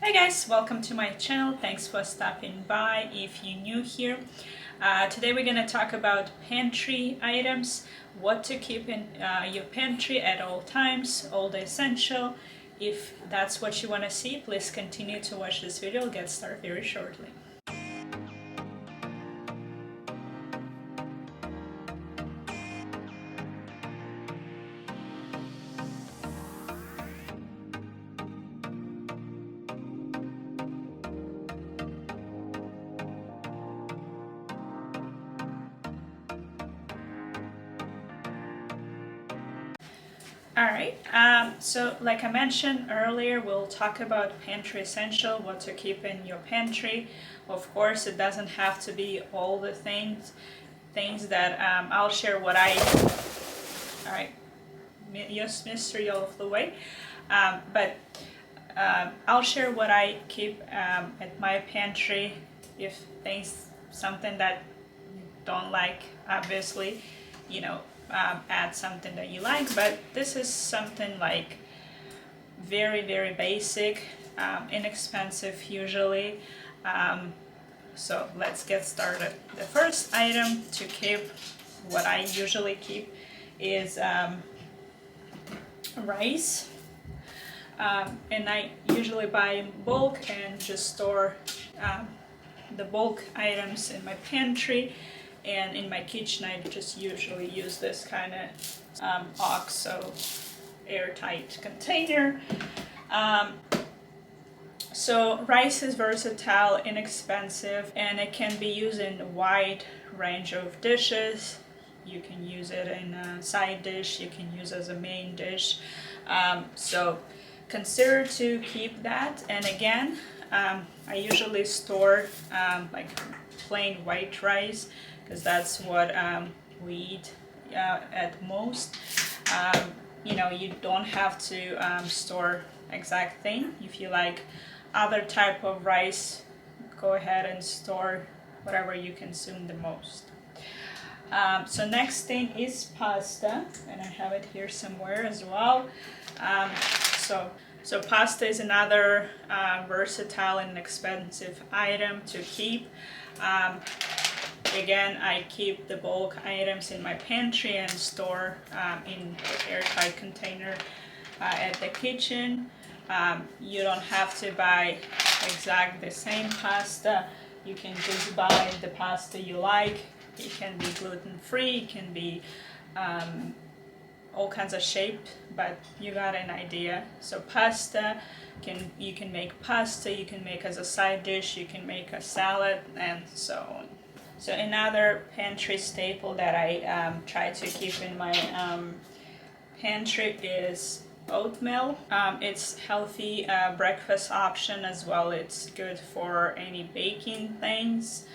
Hi guys, welcome to my channel. Thanks for stopping by if you're new here. Today we're going to talk about pantry items, what to keep in your pantry at all times, all the essential. If that's what you want to see, please continue to watch this video. I'll get started very shortly. Alright, so like I mentioned earlier, we'll talk about pantry essential, what to keep in your pantry. Of course, it doesn't have to be all the things that I'll share what alright, yes, mystery all of the way, but I'll share what I keep at my pantry. If something that you don't like, obviously, add something that you like, but this is something like very basic, inexpensive usually. So let's get started. The first item to keep, what I usually keep, is rice, and I usually buy in bulk and just store the bulk items in my pantry. And in my kitchen, I just usually use this kind of OXO airtight container. So rice is versatile, inexpensive, and it can be used in a wide range of dishes. You can use it in a side dish, you can use it as a main dish. So consider to keep that. And again, I usually store like plain white rice, because that's what we eat at most. You don't have to store exact thing. If you like other type of rice, go ahead and store whatever you consume the most. So next thing is pasta, and I have it here somewhere as well. So pasta is another versatile and expensive item to keep. Again, I keep the bulk items in my pantry and store in an airtight container at the kitchen. You don't have to buy exactly the same pasta. You can just buy the pasta you like. It can be gluten-free, it can be all kinds of shape, but you got an idea. So pasta, you can make pasta, you can make as a side dish, you can make a salad, and so on. So another pantry staple that I try to keep in my pantry is oatmeal. It's healthy breakfast option as well. It's good for any baking things.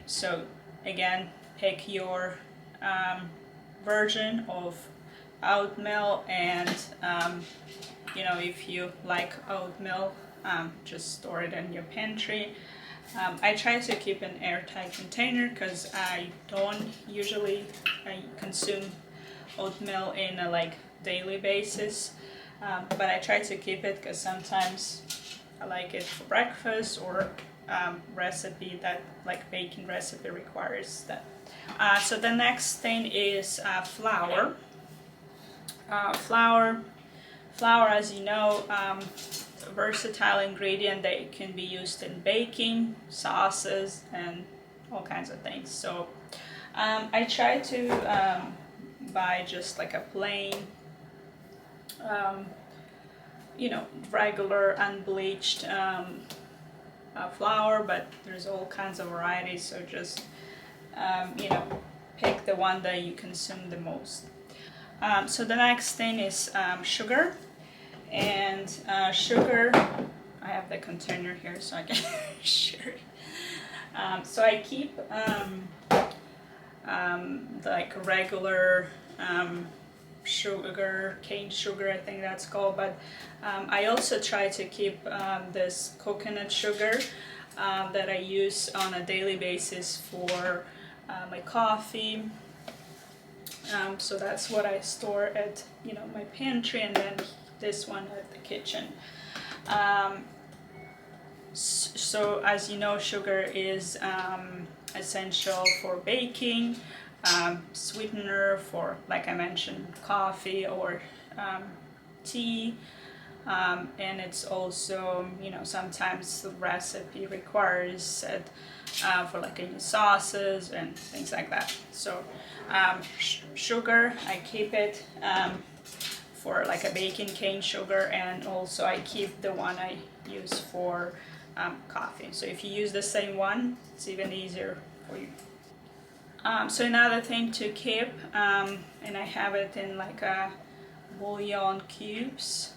So again, pick your version of oatmeal, and if you like oatmeal, just store it in your pantry. I try to keep an airtight container because I don't usually consume oatmeal in a daily basis, but I try to keep it because sometimes I like it for breakfast, or recipe that baking recipe requires that. So the next thing is flour. Flour, as you know, a versatile ingredient that can be used in baking, sauces, and all kinds of things. So I try to buy just like a plain, regular unbleached flour, but there's all kinds of varieties, so just pick the one that you consume the most. So the next thing is sugar. And sugar, I have the container here so I can share it. So I keep regular sugar, cane sugar, I think that's called, but I also try to keep this coconut sugar that I use on a daily basis for my coffee. So that's what I store at my pantry, and then this one at the kitchen. So as you know, sugar is essential for baking, sweetener for, like I mentioned, coffee or tea, and it's also, you know, sometimes the recipe requires it for like any sauces and things like that. So sugar, I keep it for like a baking cane sugar, and also I keep the one I use for coffee. So if you use the same one, it's even easier for you. So another thing to keep, and I have it in like a bouillon cubes,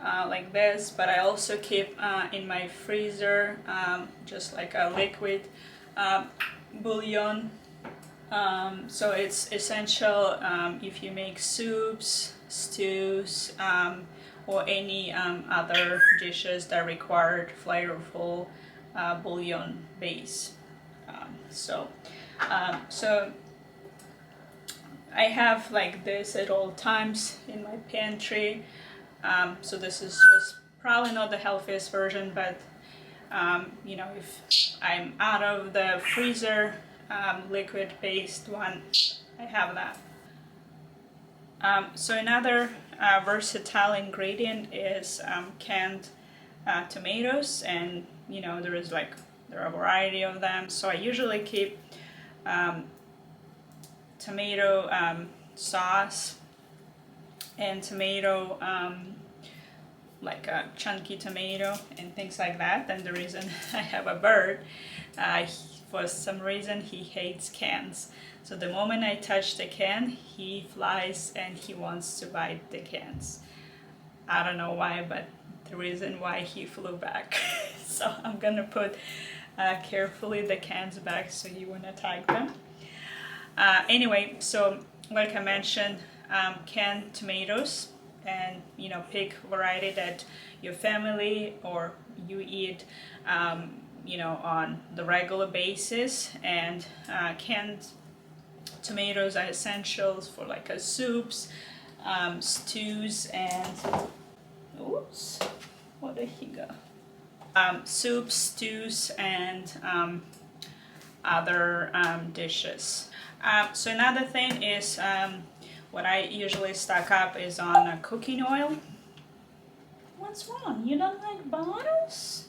like this, but I also keep in my freezer just like a liquid bouillon. So it's essential if you make soups, stews, or any other dishes that require flavorful bouillon base. So I have like this at all times in my pantry. So this is just probably not the healthiest version, but you know, if I'm out of the freezer liquid-based one, I have that. So another versatile ingredient is canned tomatoes, and you know, there are a variety of them. So I usually keep tomato sauce and tomato like a chunky tomato and things like that. And the reason I have a bird, for some reason he hates cans. So the moment I touch the can, he flies and he wants to bite the cans. I don't know why, but the reason why he flew back. So I'm gonna put carefully the cans back so he won't attack them. Anyway, so like I mentioned, canned tomatoes, and you know, pick variety that your family or you eat you know, on the regular basis. And canned tomatoes are essentials for like a soups, stews, and oops, where did he go? Soups, stews, and other dishes. So another thing is what I usually stock up is on cooking oil. What's wrong? You don't like bottles?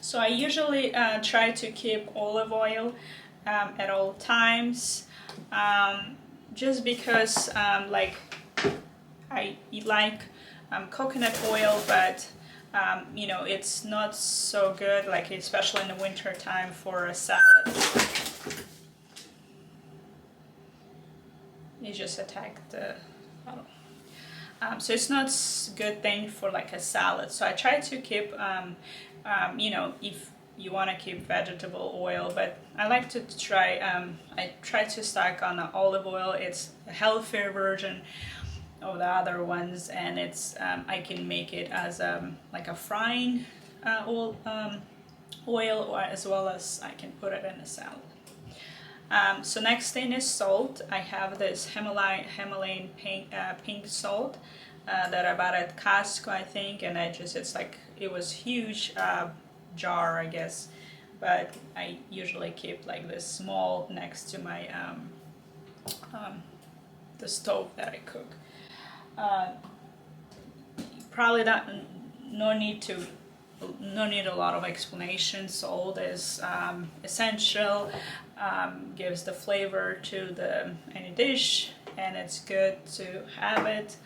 So I usually try to keep olive oil at all times, just because like I like coconut oil, but you know, it's not so good, like especially in the winter time for a salad. You just attacked the bottle. So it's not a good thing for like a salad. So I try to keep, you know, if you want to keep vegetable oil, but I like to try, I try to stock on olive oil. It's a healthier version of the other ones, and it's I can make it as like a frying oil, or as well as I can put it in a salad. So next thing is salt. I have this Himalayan pink salt that I bought at KATCHY, I think, and it's like, it was huge jar, I guess, but I usually keep like this small next to my the stove that I cook. Probably no need a lot of explanation. Salt is essential, gives the flavor to any dish, and it's good to have it.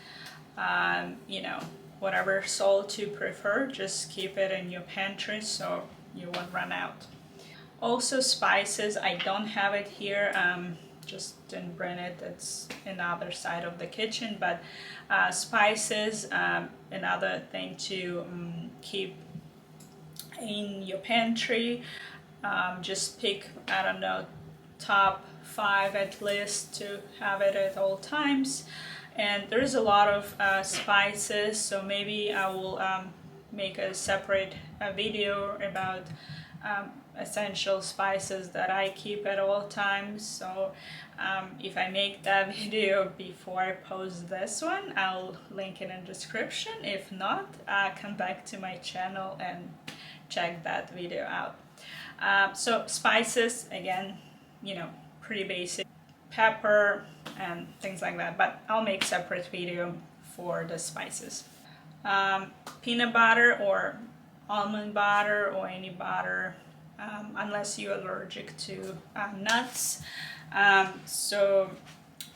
You know, whatever salt you prefer, just keep it in your pantry so you won't run out. Also spices, I don't have it here, just didn't bring it, it's in the other side of the kitchen, but spices, another thing to keep in your pantry. Just pick, I don't know, top 5 at least to have it at all times. And there's a lot of spices, so maybe I will make a separate video about essential spices that I keep at all times. So if I make that video before I post this one, I'll link it in the description. If not, come back to my channel and check that video out. So spices, again, you know, pretty basic. Pepper and things like that, but I'll make separate video for the spices. Peanut butter or almond butter or any butter, unless you're allergic to nuts. So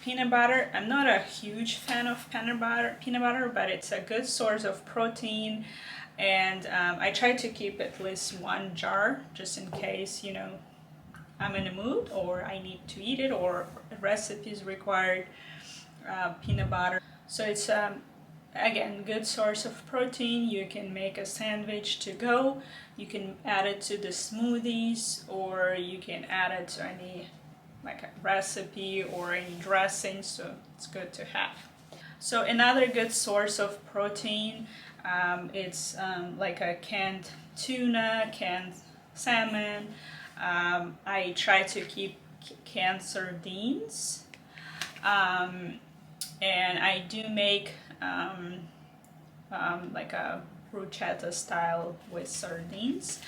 peanut butter, I'm not a huge fan of peanut butter, but it's a good source of protein, and I try to keep at least one jar just in case, you know, I'm in a mood or I need to eat it or recipes required peanut butter. So it's again, good source of protein. You can make a sandwich to go. You can add it to the smoothies, or you can add it to any like a recipe or any dressing. So it's good to have. So another good source of protein, it's like a canned tuna, canned salmon. I try to keep canned sardines, and I do make like a bruschetta style with sardines.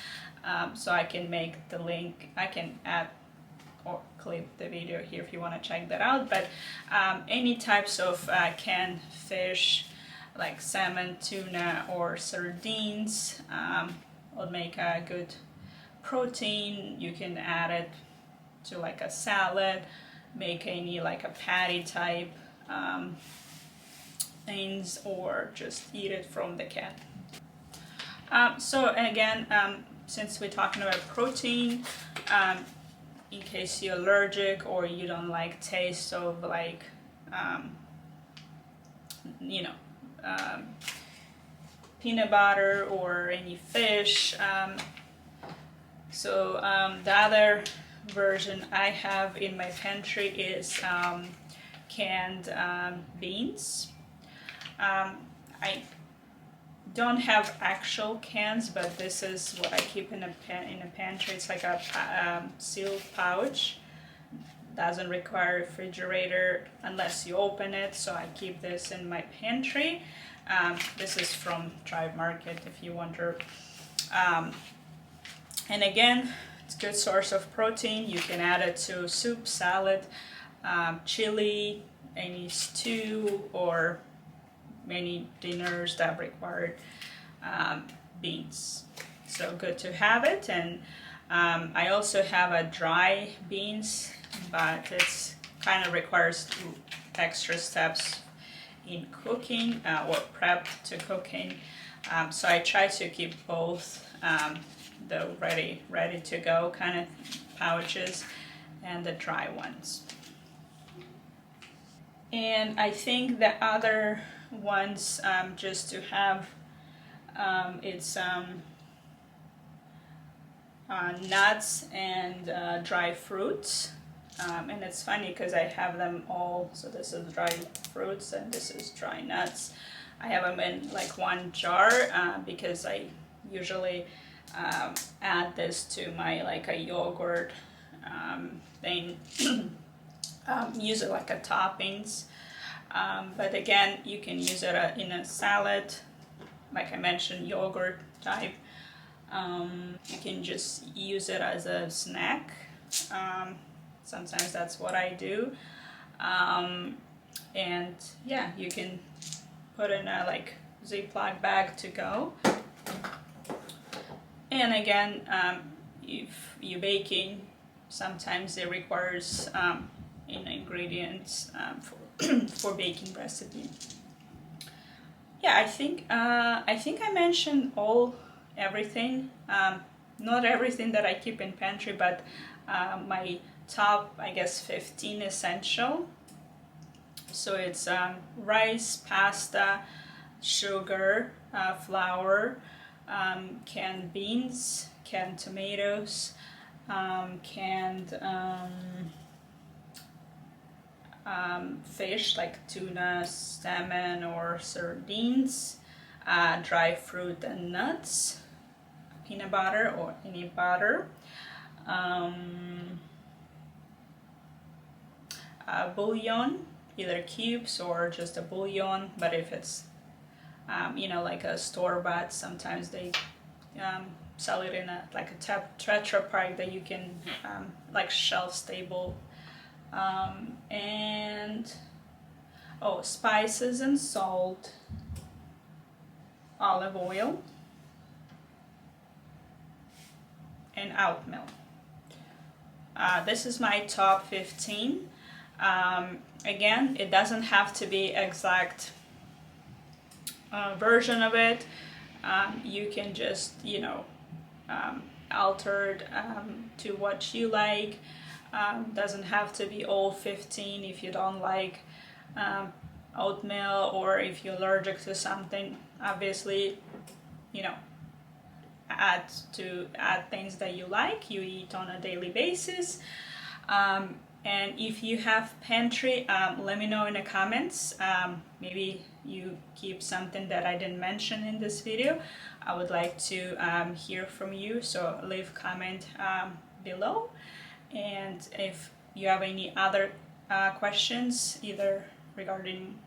So I can make the link, I can add or clip the video here if you want to check that out. But any types of canned fish like salmon, tuna, or sardines will make a good protein. You can add it to like a salad, make any like a patty type things, or just eat it from the can. So again, since we're talking about protein, in case you're allergic or you don't like taste of like you know, peanut butter or any fish, so the other version I have in my pantry is canned beans. I don't have actual cans, but this is what I keep in a pantry. It's like a sealed pouch. Doesn't require a refrigerator unless you open it, so I keep this in my pantry. This is from Drive Market, if you wonder. And again, it's a good source of protein. You can add it to soup, salad, chili, any stew, or many dinners that required beans. So good to have it. And I also have a dry beans, but it's kind of requires extra steps in cooking or prep to cooking. So I try to keep both the ready to go kind of pouches and the dry ones. And I think the other ones, just to have, it's nuts and dry fruits. And it's funny because I have them all. So this is dry fruits and this is dry nuts. I have them in like one jar because I usually add this to my like a yogurt thing. Use it like a toppings. But again, you can use it in a salad, like I mentioned, yogurt type. You can just use it as a snack. Sometimes that's what I do. And yeah, you can put in a like Ziploc bag to go. And again, if you're baking, sometimes it requires ingredients for baking recipe. Yeah, I think I mentioned everything. Not everything that I keep in pantry, but my top, I guess, 15 essential. So it's rice, pasta, sugar, flour, canned beans, canned tomatoes, canned fish like tuna, salmon, or sardines, dry fruit and nuts, peanut butter or any butter, bouillon, either cubes or just a bouillon, but if it's you know, like a store-bought, sometimes they sell it in a like a Tetra Pak that you can like shelf stable, and spices and salt, olive oil, and oat milk. This is my top 15. Again, it doesn't have to be exact version of it. You can just, you know, alter it to what you like. Doesn't have to be all 15 if you don't like oatmeal, or if you're allergic to something. Obviously, you know, add things that you like, you eat on a daily basis. And if you have Pantry, let me know in the comments. Maybe you keep something that I didn't mention in this video. I would like to hear from you, so leave a comment below. And if you have any other questions, either regarding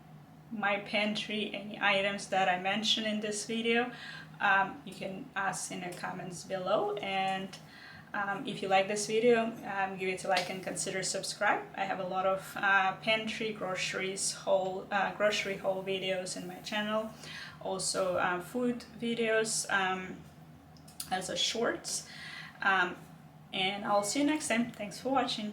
my pantry, any items that I mentioned in this video, you can ask in the comments below. And if you like this video, give it a like and consider subscribe. I have a lot of pantry, grocery haul videos in my channel. Also food videos as a shorts. And I'll see you next time. Thanks for watching.